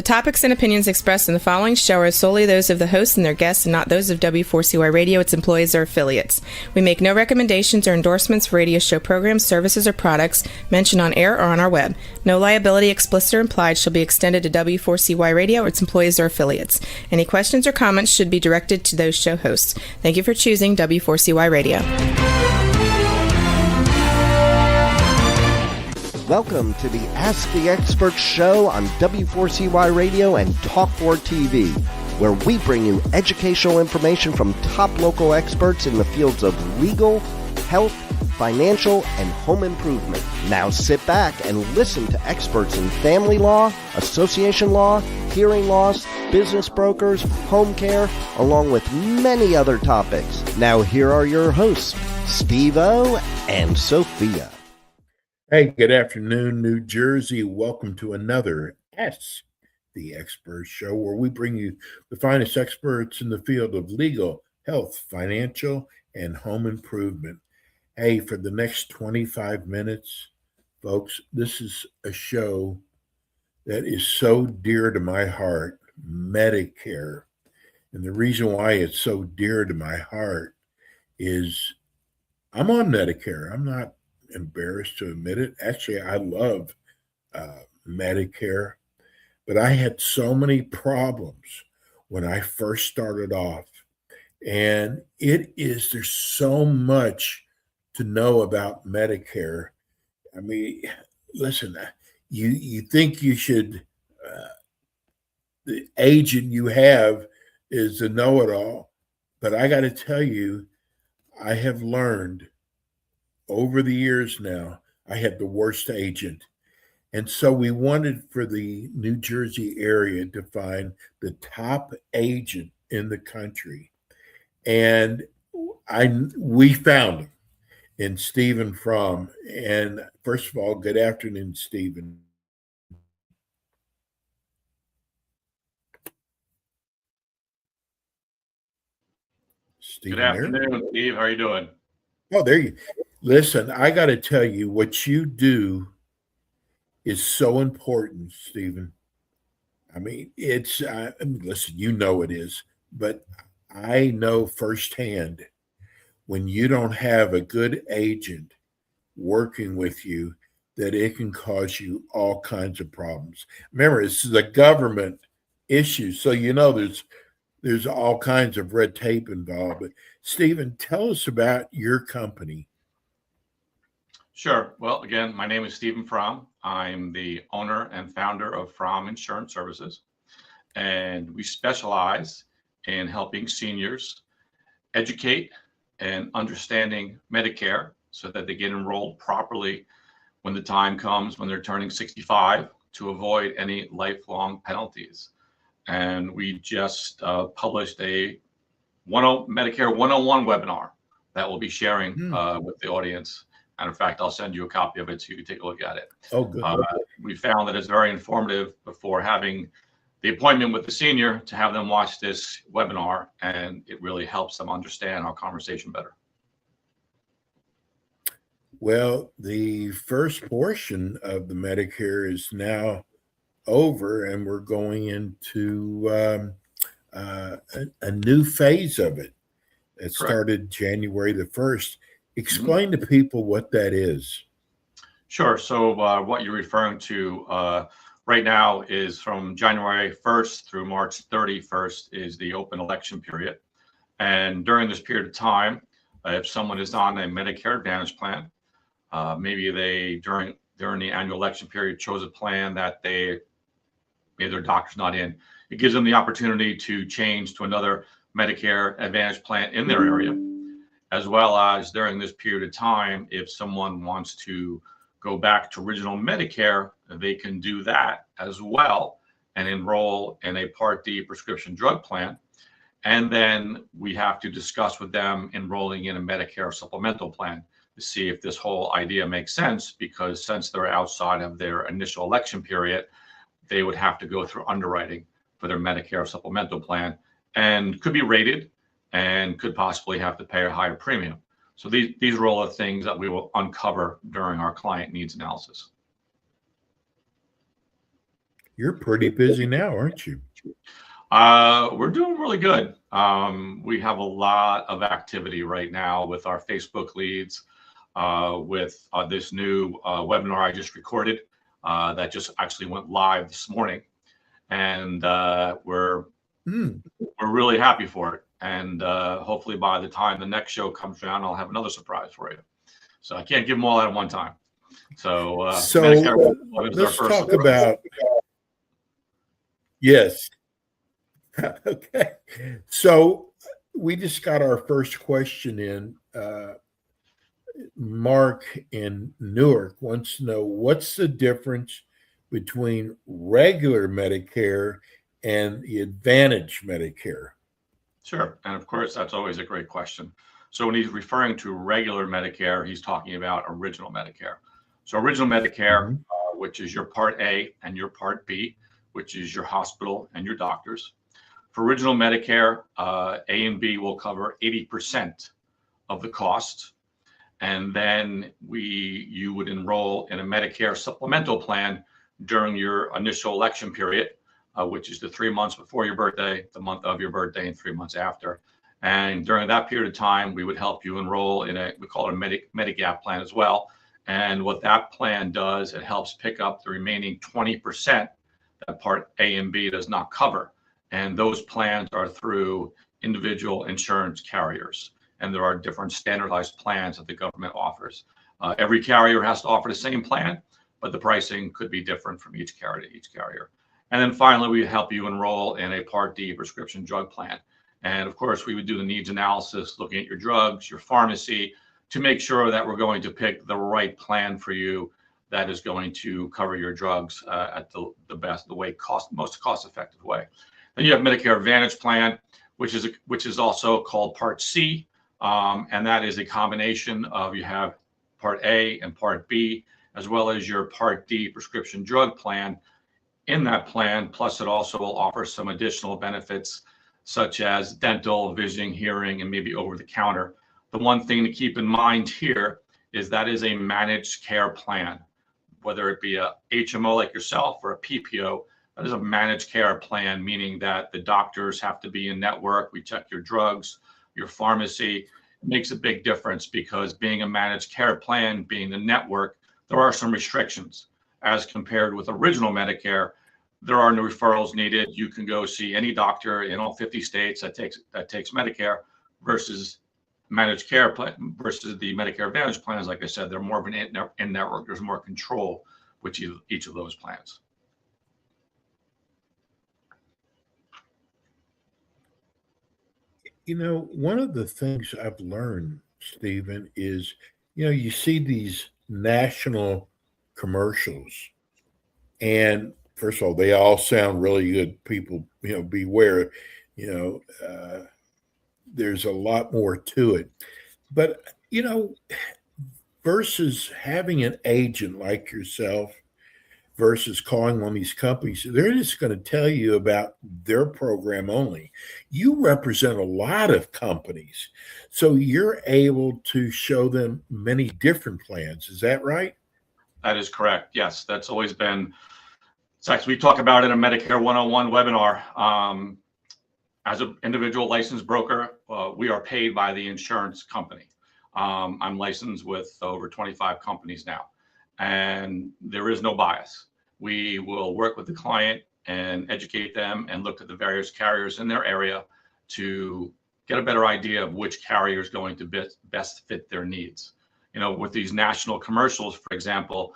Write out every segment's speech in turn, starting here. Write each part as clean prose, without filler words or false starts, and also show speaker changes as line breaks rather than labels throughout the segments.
topics and opinions expressed in the following show are solely those of the hosts and their guests and not those of W4CY Radio, its employees, or affiliates. We make no recommendations or endorsements for radio show programs, services, or products mentioned on air or on our web. No liability, explicit or implied, shall be extended to W4CY Radio or its employees or affiliates. Any questions or comments should be directed to those show hosts. Thank you for choosing W4CY Radio.
Welcome to the Ask the Expert show on W4CY Radio and Talk4 TV, where we bring you educational information from top local experts in the fields of legal, health, financial, and home improvement. Now sit back and listen to experts in family law, association law, hearing loss, business brokers, home care, along with many other topics. Now here are your hosts, Steve-O and Sophia.
Hey, good afternoon, New Jersey. Welcome to another Ask the Expert show, where we bring you the finest experts in the field of legal, health, financial, and home improvement. Hey, for the next 25 minutes, folks, this is a show that is so dear to my heart, Medicare. And the reason why it's so dear to my heart is I'm on Medicare. I'm not embarrassed to admit it. Actually, I love Medicare, but I had so many problems when I first started off. And there's so much to know about Medicare. I mean, listen, you think you should, the agent you have is a know-it-all, but I got to tell you, I have learned over the years now, I had the worst agent. And so we wanted for the New Jersey area to find the top agent in the country. And we found him in Stephen Fromm. And first of all, good afternoon, Stephen.
Good afternoon, Steve. How are you doing?
Oh, there you listen. I got to tell you, what you do is so important, Stephen. I mean, listen, you know it is, but I know firsthand when you don't have a good agent working with you, that it can cause you all kinds of problems. Remember, this is a government issue, so you know there's all kinds of red tape involved. But Stephen, tell us about your company.
Sure. Well, again, my name is Stephen Fromm. I'm the owner and founder of Fromm Insurance Services, and we specialize in helping seniors educate and understanding Medicare so that they get enrolled properly when the time comes when they're turning 65 to avoid any lifelong penalties. And we just published a Medicare 101 webinar that we'll be sharing with the audience. And in fact, I'll send you a copy of it so you can take a look at it.
Oh, good.
We found that it's very informative before having the appointment with the senior to have them watch this webinar, and it really helps them understand our conversation better.
Well, the first portion of the Medicare is now over, and we're going into a new phase of it. It started January the 1st. Explain to people what that is.
Sure. So what you're referring to right now is from January 1st through March 31st is the open election period. And during this period of time, if someone is on a Medicare Advantage plan, maybe they during the annual election period chose a plan that maybe their doctor's not in. It gives them the opportunity to change to another Medicare Advantage plan in their area, as well as during this period of time, if someone wants to go back to original Medicare, they can do that as well and enroll in a Part D prescription drug plan. And then we have to discuss with them enrolling in a Medicare supplemental plan to see if this whole idea makes sense, because since they're outside of their initial election period, they would have to go through underwriting for their Medicare supplemental plan and could be rated and could possibly have to pay a higher premium. So these are all the things that we will uncover during our client needs analysis.
You're pretty busy now, aren't you?
We're doing really good. We have a lot of activity right now with our Facebook leads, with this new webinar I just recorded that just actually went live this morning, and we're really happy for it. And hopefully by the time the next show comes around, I'll have another surprise for you. So I can't give them all out at one time. So
let's talk about. Yes. Okay. So we just got our first question in. Mark in Newark wants to know, what's the difference between regular Medicare and the Advantage Medicare?
Sure. And of course, that's always a great question. So when he's referring to regular Medicare, he's talking about original Medicare. So original Medicare, which is your Part A and your Part B, which is your hospital and your doctors. For original Medicare, A and B will cover 80% of the cost. And then you would enroll in a Medicare supplemental plan during your initial election period, which is the 3 months before your birthday, the month of your birthday, and 3 months after. And during that period of time, we would help you enroll in we call it a Medigap plan as well. And what that plan does, it helps pick up the remaining 20% that Part A and B does not cover. And those plans are through individual insurance carriers. And there are different standardized plans that the government offers. Every carrier has to offer the same plan, but the pricing could be different from each carrier to each carrier. And then finally, we help you enroll in a Part D prescription drug plan. And of course, we would do the needs analysis, looking at your drugs, your pharmacy, to make sure that we're going to pick the right plan for you that is going to cover your drugs at the most cost-effective way. Then you have Medicare Advantage plan, which is also called Part C. And that is a combination of, you have Part A and Part B, as well as your Part D prescription drug plan. In that plan, plus it also will offer some additional benefits such as dental, vision, hearing, and maybe over the counter. The one thing to keep in mind here is that is a managed care plan, whether it be a HMO like yourself or a PPO. That is a managed care plan, meaning that the doctors have to be in network. We check your drugs, your pharmacy. It makes a big difference because being a managed care plan, being the network, there are some restrictions as compared with original Medicare. There are no referrals needed. You can go see any doctor in all 50 states that takes Medicare, versus managed care plan versus the Medicare Advantage plans. Like I said, they're more of an in-network. There's more control with each of those plans.
You know, one of the things I've learned, Stephen, is, you see these national commercials, and first of all, they all sound really good. People, beware, there's a lot more to it. But, versus having an agent like yourself versus calling on these companies, they're just going to tell you about their program only. You represent a lot of companies, so you're able to show them many different plans. Is that right?
That is correct. Yes, that's always been. It's actually, we talk about it in a Medicare 101 webinar. As an individual licensed broker, we are paid by the insurance company. I'm licensed with over 25 companies now, and there is no bias. We will work with the client and educate them and look at the various carriers in their area to get a better idea of which carrier is going to best fit their needs. With these national commercials, for example,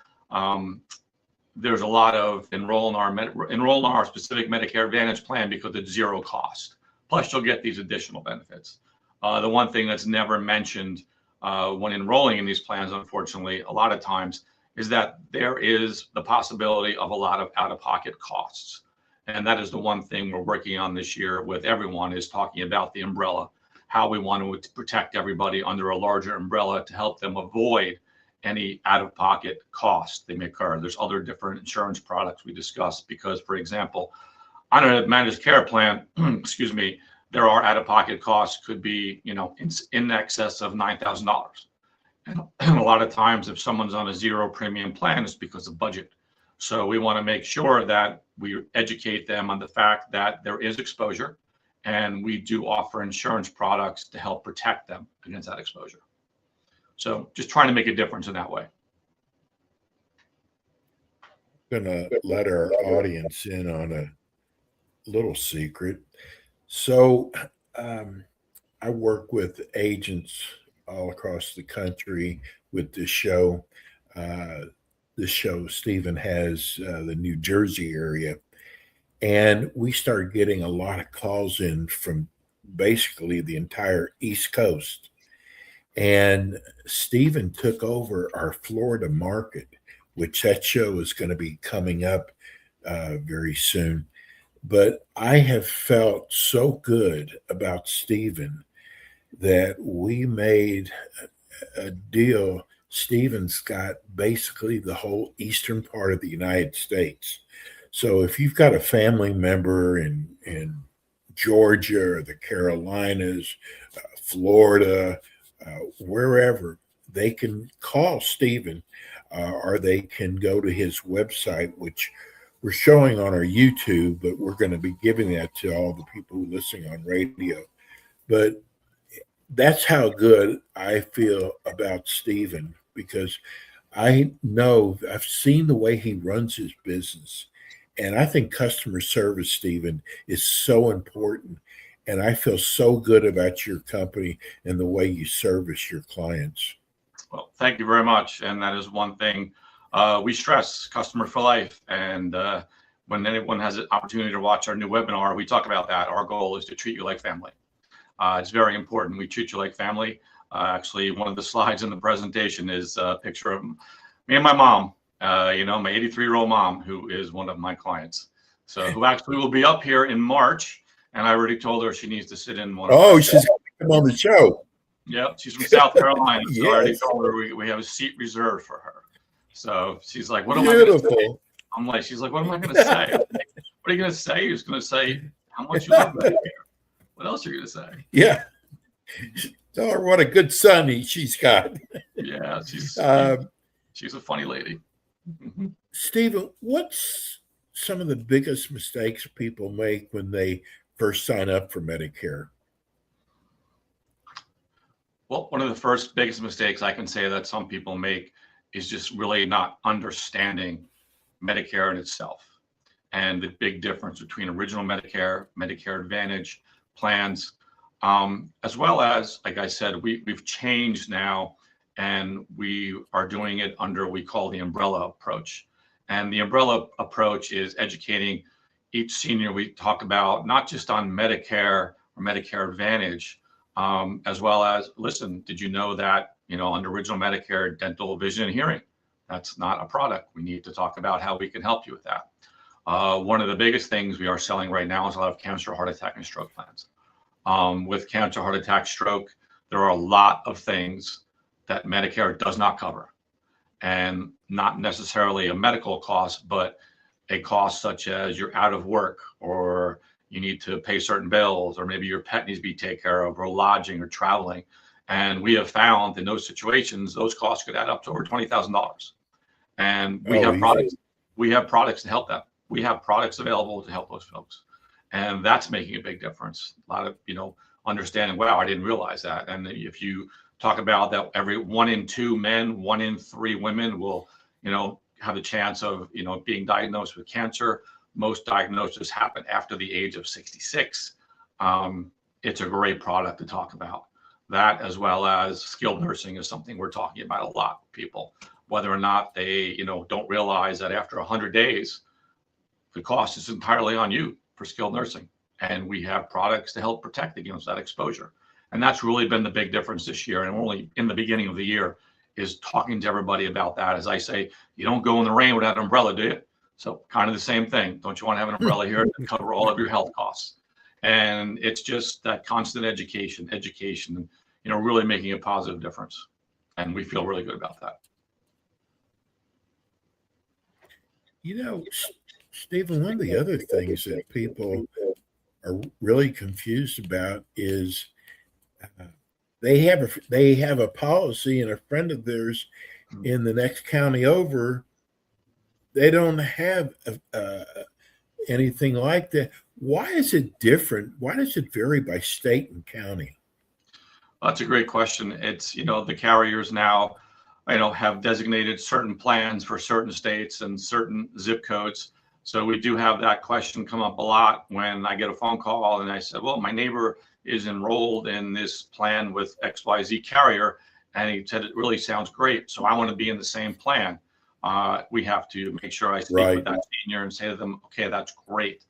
there's a lot of enroll in our specific Medicare Advantage plan because it's zero cost. Plus, you'll get these additional benefits. The one thing that's never mentioned when enrolling in these plans, unfortunately, a lot of times, is that there is the possibility of a lot of out-of-pocket costs. And that is the one thing we're working on this year with everyone, is talking about the umbrella, how we want to protect everybody under a larger umbrella to help them avoid any out-of-pocket costs they may incur. There's other different insurance products we discussed because, for example, on a managed care plan, excuse me, there are out-of-pocket costs could be, in excess of $9,000. And a lot of times, if someone's on a zero premium plan, it's because of budget. So we want to make sure that we educate them on the fact that there is exposure, and we do offer insurance products to help protect them against that exposure. So just trying to make a difference in that way.
I'm going to let our audience in on a little secret. So I work with agents all across the country with this show. Stephen has the New Jersey area. And we started getting a lot of calls in from basically the entire East Coast. And Stephen took over our Florida market, which that show is going to be coming up very soon. But I have felt so good about Stephen that we made a deal. Stephen's got basically the whole eastern part of the United States. So if you've got a family member in Georgia or the Carolinas, Florida, wherever, they can call Stephen or they can go to his website, which we're showing on our YouTube, but we're going to be giving that to all the people who listen on radio. But that's how good I feel about Stephen, because I know I've seen the way he runs his business. And I think customer service, Stephen, is so important. And I feel so good about your company and the way you service your clients.
Well, thank you very much. And that is one thing we stress, customer for life. And when anyone has an opportunity to watch our new webinar, we talk about that. Our goal is to treat you like family. It's very important. We treat you like family. Actually, one of the slides in the presentation is a picture of me and my mom. My 83-year-old mom, who is one of my clients. So who actually will be up here in March. And I already told her she needs to sit in one.
Oh, she's going to come on the show.
Yep. She's from South Carolina.
Yes.
So I already told her we have a seat reserved for her. So she's like, what am I going to say? I'm like, she's like, what am I going to say? What are you going to say? You're just going to say how much you love Medicare. What else are you going to say?
Yeah. Tell her what a good son she's got.
Yeah. She's a funny lady.
Stephen, what's some of the biggest mistakes people make when they first sign up for Medicare?
Well, one of the first biggest mistakes I can say that some people make is just really not understanding Medicare in itself and the big difference between original Medicare, Medicare Advantage plans, as well as, like I said, we've changed now. And we are doing it under what we call the umbrella approach. And the umbrella approach is educating each senior. We talk about not just on Medicare or Medicare Advantage, as well as, listen, did you know that, under original Medicare, dental, vision, and hearing, that's not a product. We need to talk about how we can help you with that. One of the biggest things we are selling right now is a lot of cancer, heart attack, and stroke plans. With cancer, heart attack, stroke, there are a lot of things that Medicare does not cover, and not necessarily a medical cost, but a cost such as you're out of work, or you need to pay certain bills, or maybe your pet needs to be taken care of, or lodging or traveling. And we have found in those situations, those costs could add up to over $20,000. And we have products. We have products to help them. We have products available to help those folks, and that's making a big difference. A lot of understanding. Wow, I didn't realize that. And if you talk about that, every 1 in 2 men, 1 in 3 women will, have a chance of, being diagnosed with cancer. Most diagnoses happen after the age of 66. It's a great product to talk about. That, as well as skilled nursing, is something we're talking about a lot with people, whether or not they, don't realize that after 100 days, the cost is entirely on you for skilled nursing. And we have products to help protect against that exposure. And that's really been the big difference this year. And only in the beginning of the year is talking to everybody about that. As I say, you don't go in the rain without an umbrella, do you? So kind of the same thing. Don't you want to have an umbrella here to cover all of your health costs? And it's just that constant education, and, really making a positive difference. And we feel really good about that.
Stephen, one of the other things that people are really confused about is they have a policy, and a friend of theirs in the next county over they don't have anything like that. Why is it different? Why does it vary by state and county?
That's a great question. It's, the carriers now, have designated certain plans for certain states and certain zip codes. So we do have that question come up a lot when I get a phone call and I said, well, my neighbor is enrolled in this plan with XYZ carrier. And he said, it really sounds great. So I want to be in the same plan. We have to make sure I speak with that senior and say to them, okay, that's great.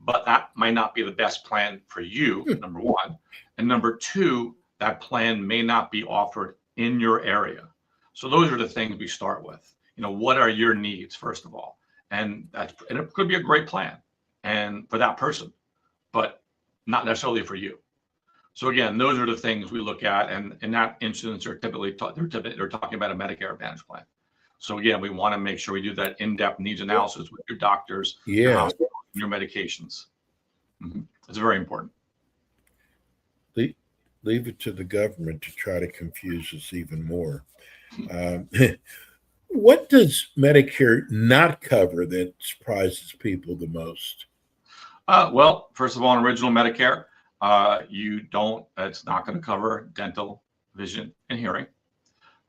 But that might not be the best plan for you, number one. And number two, that plan may not be offered in your area. So those are the things we start with. What are your needs, first of all? And it could be a great plan and for that person, but not necessarily for you. So again, those are the things we look at. And in that instance, they're typically they're talking about a Medicare Advantage plan. So again, we want to make sure we do that in-depth needs analysis with your doctors, your hospitals, and your medications. It's very important.
Leave it to the government to try to confuse us even more. What does Medicare not cover that surprises people the most?
Well, first of all, in original Medicare, it's not going to cover dental, vision, and hearing,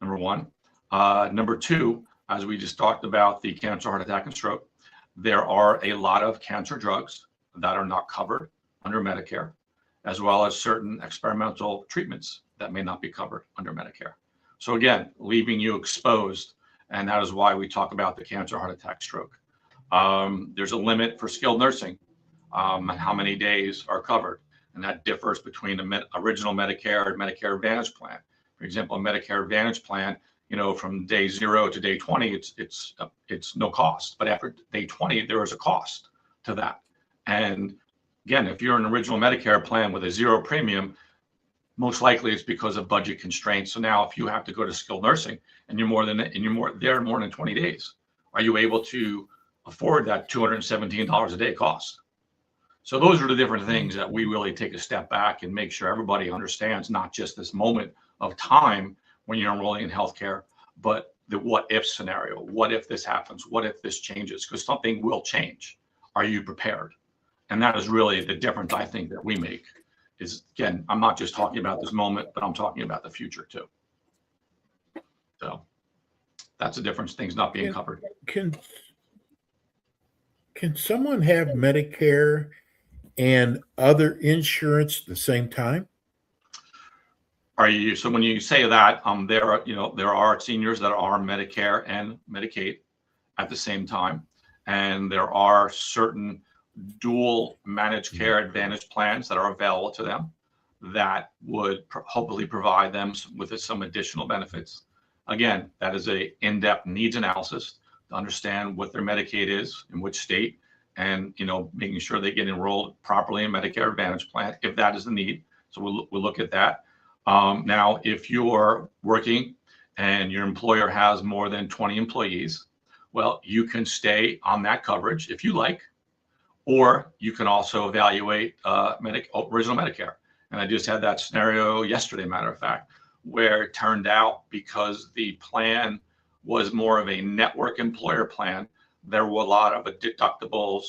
number one. Number two, as we just talked about the cancer, heart attack, and stroke, there are a lot of cancer drugs that are not covered under Medicare, as well as certain experimental treatments that may not be covered under Medicare. So again, leaving you exposed, and that is why we talk about the cancer, heart attack, stroke. There's a limit for skilled nursing, and how many days are covered, and that differs between the original Medicare and Medicare Advantage plan. For example, a Medicare Advantage plan, from day 0 to day 20, it's no cost, but after day 20, there is a cost to that. And again, if you're an original Medicare plan with a 0 premium, most likely it's because of budget constraints. So now if you have to go to skilled nursing and you're there more than 20 days, are you able to afford that $217 a day cost? So those are the different things that we really take a step back and make sure everybody understands, not just this moment of time when you're enrolling in healthcare, but the what if scenario. What if this happens? What if this changes? Because something will change. Are you prepared? And that is really the difference I think that we make. Is, again, I'm not just talking about this moment, but I'm talking about the future too. So that's the difference, things not being covered.
Can someone have Medicare and other insurance at the same time?
So when you say that, there are seniors that are Medicare and Medicaid at the same time. And there are certain dual managed care advantage plans that are available to them that would hopefully provide them with some additional benefits. Again, that is a in-depth needs analysis to understand what their Medicaid is in which state, and making sure they get enrolled properly in Medicare Advantage plan if that is the need. So we'll look at that. Now, if you're working and your employer has more than 20 employees, well, you can stay on that coverage if you like. Or you can also evaluate original Medicare. And I just had that scenario yesterday, matter of fact, where it turned out because the plan was more of a network employer plan, there were a lot of deductibles,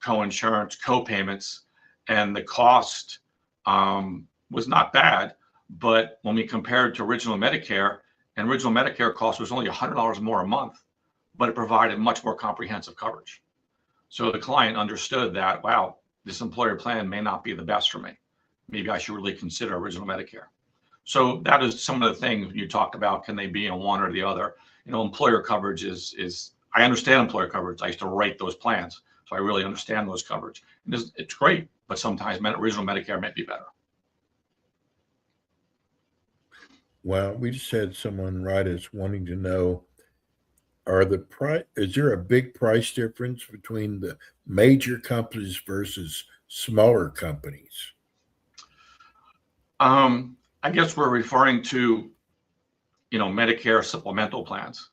co-insurance, co-payments, and the cost was not bad. But when we compared to original Medicare, and original Medicare cost was only $100 more a month, but it provided much more comprehensive coverage. So the client understood that, wow, this employer plan may not be the best for me. Maybe I should really consider original Medicare. So that is some of the things you talked about. Can they be in one or the other? Employer coverage is I understand employer coverage. I used to write those plans, so I really understand those coverage. And it's great, but sometimes original Medicare might be better.
Well, we just had someone write us wanting to know, is there a big price difference between the major companies versus smaller companies?
I guess we're referring to, Medicare supplemental plans.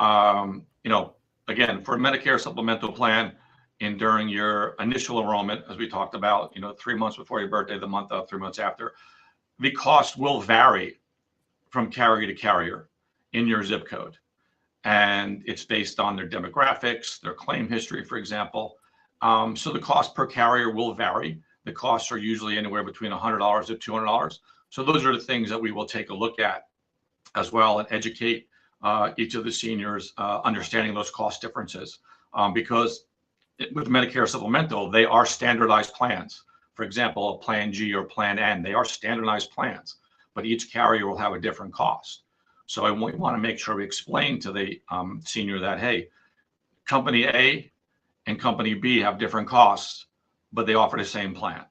Again, for a Medicare supplemental plan, and during your initial enrollment, as we talked about, 3 months before your birthday, the month of, 3 months after, the cost will vary from carrier to carrier in your zip code. and it's based on their demographics, their claim history, for example. So the cost per carrier will vary. The costs are usually anywhere between $100 to $200. So those are the things that we will take a look at as well and educate each of the seniors understanding those cost differences. Because with Medicare Supplemental, they are standardized plans. For example, Plan G or Plan N, they are standardized plans, but each carrier will have a different cost. So we want to make sure we explain to the senior that, hey, Company A and Company B have different costs, but they offer the same plan.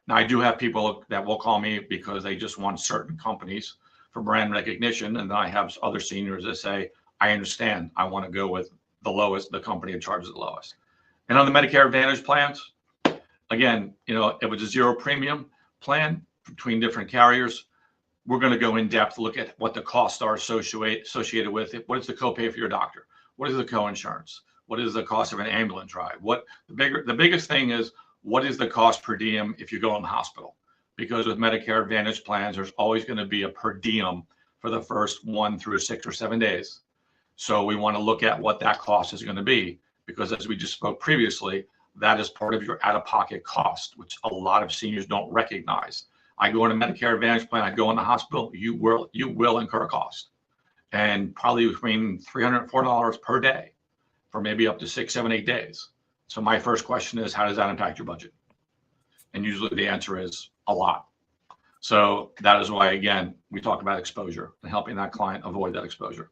Now, I do have people that will call me because they just want certain companies for brand recognition. And then I have other seniors that say, I understand, I want to go with the lowest, the company that charges the lowest. And on the Medicare Advantage plans, again, if it's a zero premium plan between different carriers, we're going to go in depth, look at what the costs are associated with it. What is the copay for your doctor? What is the coinsurance? What is the cost of an ambulance ride? The biggest thing is, what is the cost per diem if you go in the hospital? Because with Medicare Advantage plans, there's always going to be a per diem for the first 1 through 6 or 7 days. So we want to look at what that cost is going to be, because as we just spoke previously, that is part of your out-of-pocket cost, which a lot of seniors don't recognize. I go in a Medicare Advantage plan, I go in the hospital, you will incur a cost, and probably between $300 and $400 per day for maybe up to 6, 7, 8 days. So my first question is, how does that impact your budget? And usually the answer is a lot. So that is why, again, we talk about exposure and helping that client avoid that exposure.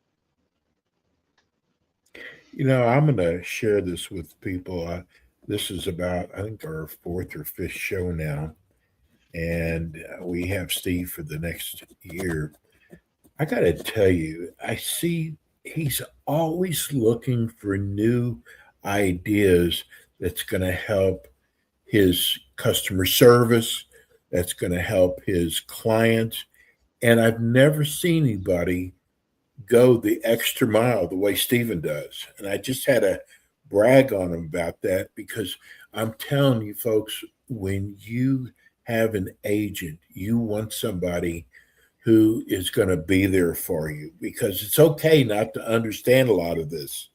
I'm going to share this with people. This is about, I think, our 4th or 5th show now. And we have Steve for the next year. I got to tell you, I see he's always looking for new ideas that's going to help his customer service, that's going to help his clients. And I've never seen anybody go the extra mile the way Stephen does. And I just had to brag on him about that, because I'm telling you folks, when you have an agent, you want somebody who is going to be there for you, because it's okay not to understand a lot of this.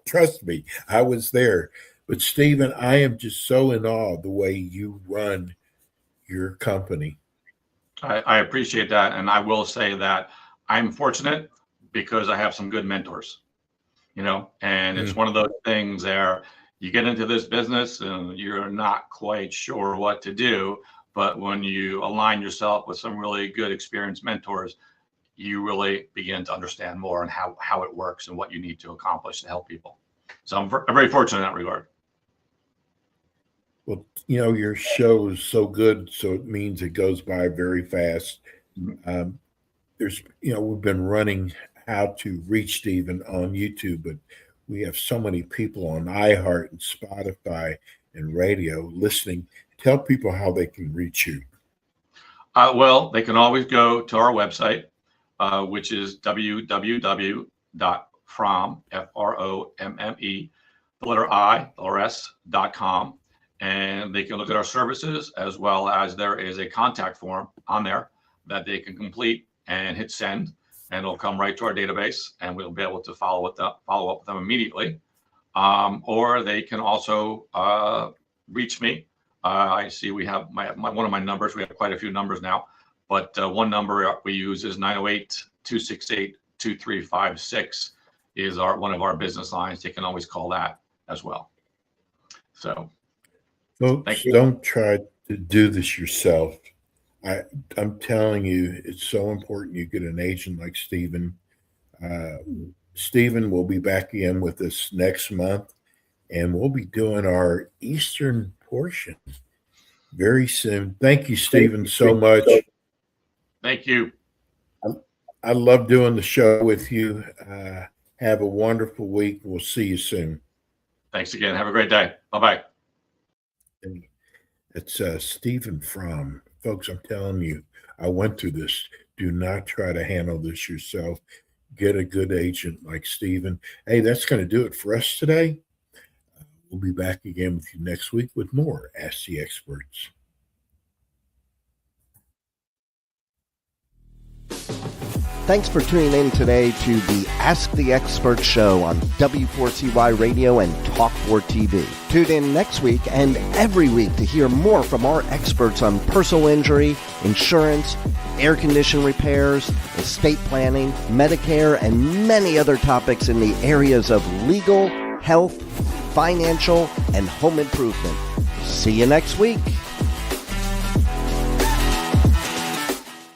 Trust me, I was there. But Stephen, I am just so in awe of the way you run your company.
I appreciate that. And I will say that I'm fortunate because I have some good mentors, and it's one of those things there. You get into this business and you're not quite sure what to do, but when you align yourself with some really good experienced mentors, you really begin to understand more and how it works and what you need to accomplish to help people. So I'm very fortunate in that regard.
Well, your show is so good, so it means it goes by very fast. We've been running how to reach Stephen on YouTube, but we have so many people on iHeart and Spotify and radio listening. Tell people how they can reach you.
Well, they can always go to our website, which is www.fromme.com. And they can look at our services, as well as there is a contact form on there that they can complete and hit send, and it'll come right to our database, and we'll be able to follow up with them immediately. Or they can also reach me. I see we have one of my numbers. We have quite a few numbers now, but one number we use is 908-268-2356 is one of our business lines. They can always call that as well. So.
Folks, don't try to do this yourself. I'm telling you, it's so important you get an agent like Stephen. Stephen will be back again with us next month, and we'll be doing our Eastern portion very soon. Thank you, Stephen, so much.
Thank you.
I love doing the show with you. Have a wonderful week. We'll see you soon.
Thanks again. Have a great day. Bye-bye.
It's Stephen Fromm. Folks, I'm telling you, I went through this. Do not try to handle this yourself. Get a good agent like Stephen. Hey, that's going to do it for us today. We'll be back again with you next week with more Ask the Experts.
Thanks for tuning in today to the Ask the Expert show on W4CY Radio and Talk4 TV. Tune in next week and every week to hear more from our experts on personal injury, insurance, air condition repairs, estate planning, Medicare, and many other topics in the areas of legal, health, financial, and home improvement. See you next week.